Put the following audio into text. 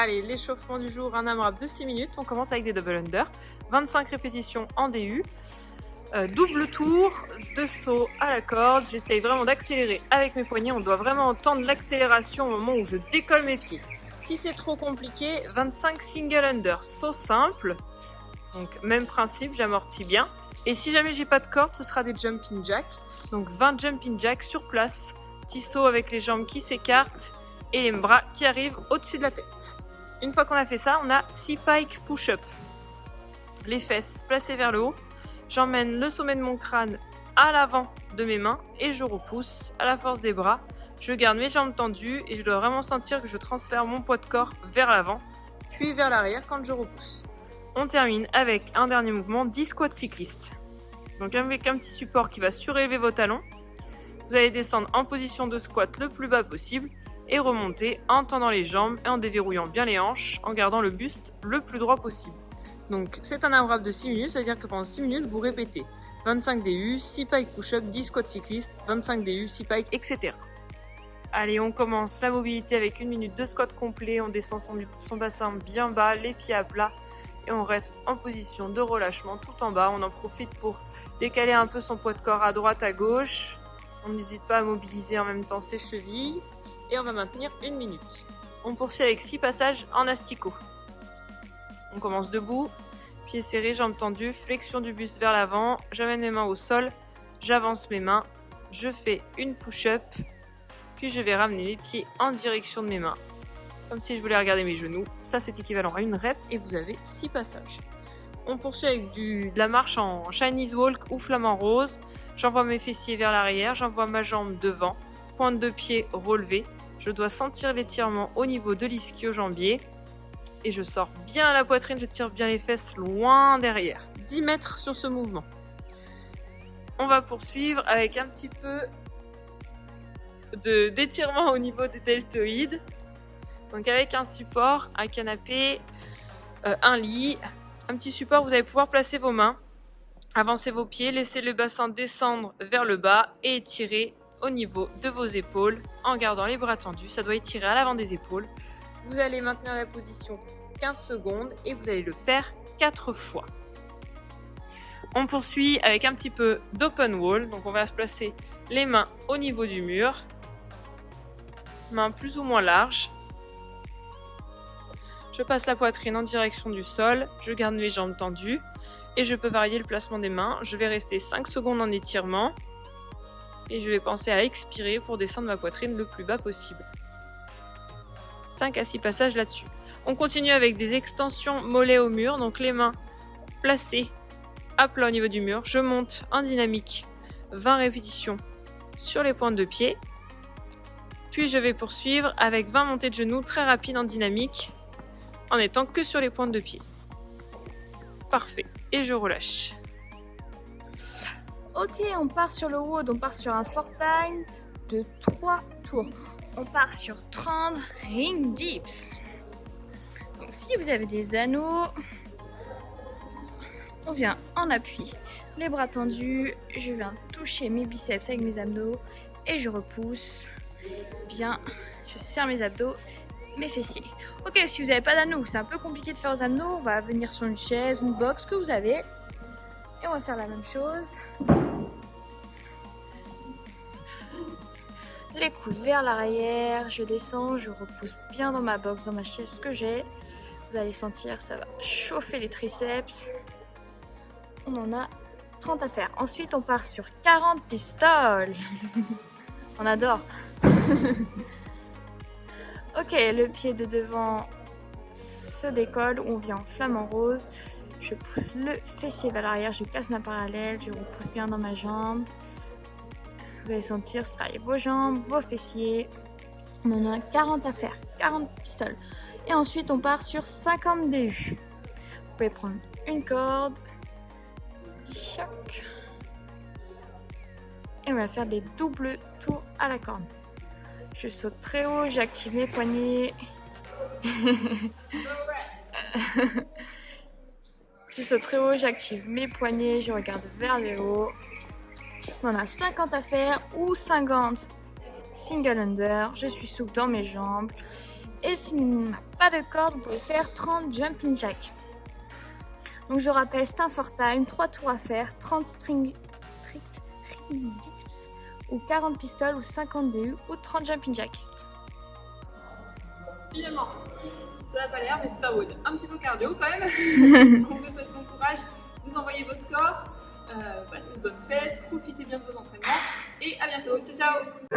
Allez, l'échauffement du jour, un AMRAP de 6 minutes. On commence avec des double under, 25 répétitions en DU, double tour, 2 sauts à la corde. J'essaye vraiment d'accélérer avec mes poignets. On doit vraiment entendre l'accélération au moment où je décolle mes pieds. Si c'est trop compliqué, 25 single under, saut simple. Donc même principe, j'amortis bien. Et si jamais j'ai pas de corde, ce sera des jumping jacks. Donc 20 jumping jacks sur place. Petit saut avec les jambes qui s'écartent et les bras qui arrivent au-dessus de la tête. Une fois qu'on a fait ça, on a 6 pike push-up. Les fesses placées vers le haut. J'emmène le sommet de mon crâne à l'avant de mes mains et je repousse à la force des bras. Je garde mes jambes tendues et je dois vraiment sentir que je transfère mon poids de corps vers l'avant, puis vers l'arrière quand je repousse. On termine avec un dernier mouvement, 10 squats cyclistes. Donc avec un petit support qui va surélever vos talons. Vous allez descendre en position de squat le plus bas possible et remonter en tendant les jambes et en déverrouillant bien les hanches, en gardant le buste le plus droit possible. Donc c'est un AMRAP de 6 minutes, ça veut dire que pendant 6 minutes, vous répétez 25 DU, 6 pike push-up, 10 squats cyclistes, 25 DU, 6 pike, etc. Allez, on commence la mobilité avec 1 minute de squat complet, on descend son bassin bien bas, les pieds à plat et on reste en position de relâchement tout en bas. On en profite pour décaler un peu son poids de corps à droite, à gauche. On n'hésite pas à mobiliser en même temps ses chevilles et on va maintenir 1 minute. On poursuit avec 6 passages en asticot. On commence debout, pieds serrés, jambes tendues, flexion du buste vers l'avant, j'amène mes mains au sol, j'avance mes mains, je fais une push-up, puis je vais ramener mes pieds en direction de mes mains, comme si je voulais regarder mes genoux. Ça c'est équivalent à une rep et vous avez 6 passages. On poursuit avec de la marche en Chinese walk ou flamant rose. J'envoie mes fessiers vers l'arrière, j'envoie ma jambe devant, pointe de pied relevée. Je dois sentir l'étirement au niveau de l'ischio-jambier. Et je sors bien la poitrine, je tire bien les fesses loin derrière. 10 mètres sur ce mouvement. On va poursuivre avec un petit peu d'étirement au niveau des deltoïdes. Donc avec un support, un canapé, un lit, un petit support, vous allez pouvoir placer vos mains, avancer vos pieds, laisser le bassin descendre vers le bas et étirer au niveau de vos épaules en gardant les bras tendus. Ça doit étirer à l'avant des épaules. Vous allez maintenir la position 15 secondes et vous allez le faire 4 fois. On poursuit avec un petit peu d'open wall. Donc on va se placer les mains au niveau du mur. Mains plus ou moins larges. Je passe la poitrine en direction du sol. Je garde mes jambes tendues. Et je peux varier le placement des mains. Je vais rester 5 secondes en étirement. Et je vais penser à expirer pour descendre ma poitrine le plus bas possible. 5 à 6 passages là-dessus. On continue avec des extensions mollets au mur, donc les mains placées à plat au niveau du mur. Je monte en dynamique 20 répétitions sur les pointes de pied. Puis je vais poursuivre avec 20 montées de genoux très rapides en dynamique, en étant que sur les pointes de pied. Parfait. Et je relâche. Ok, on part sur le WOD, on part sur un Fortnite de 3 tours. On part sur 30 ring dips. Donc si vous avez des anneaux, on vient en appui, les bras tendus, je viens toucher mes biceps avec mes abdos et je repousse. Bien, je serre mes abdos, mes fessiers. Ok, si vous n'avez pas d'anneaux, c'est un peu compliqué de faire aux anneaux, on va venir sur une chaise, une box que vous avez. Et on va faire la même chose. Les coudes vers l'arrière, je descends, je repousse bien dans ma box, dans ma chaise que j'ai. Vous allez sentir, ça va chauffer les triceps. On en a 30 à faire. Ensuite, on part sur 40 pistoles. On adore. Ok, le pied de devant se décolle, on vient en flamant rose. Je pousse le fessier vers l'arrière, je place ma parallèle, je repousse bien dans ma jambe. Vous allez sentir travailler vos jambes, vos fessiers. On en a 40 à faire, 40 pistoles. Et ensuite, on part sur 50 DU. Vous pouvez prendre une corde. Choc. Et on va faire des doubles tours à la corde. Je saute très haut, j'active mes poignets. Je saute très haut, j'active mes poignets, je regarde vers le haut. On en a 50 à faire ou 50 single under. Je suis souple dans mes jambes. Et s'il n'y a pas de corde, vous pouvez faire 30 jumping jacks. Donc je rappelle, c'est un fort time, 3 tours à faire, 30 strict dips ou 40 pistoles ou 50 DU ou 30 jumping jacks. Finalement, ça n'a pas l'air, mais c'est un mode un petit peu cardio quand même. On vous souhaite bon courage, vous envoyez vos scores, passez de bonnes fêtes, profitez bien de vos entraînements et à bientôt. Ciao ciao.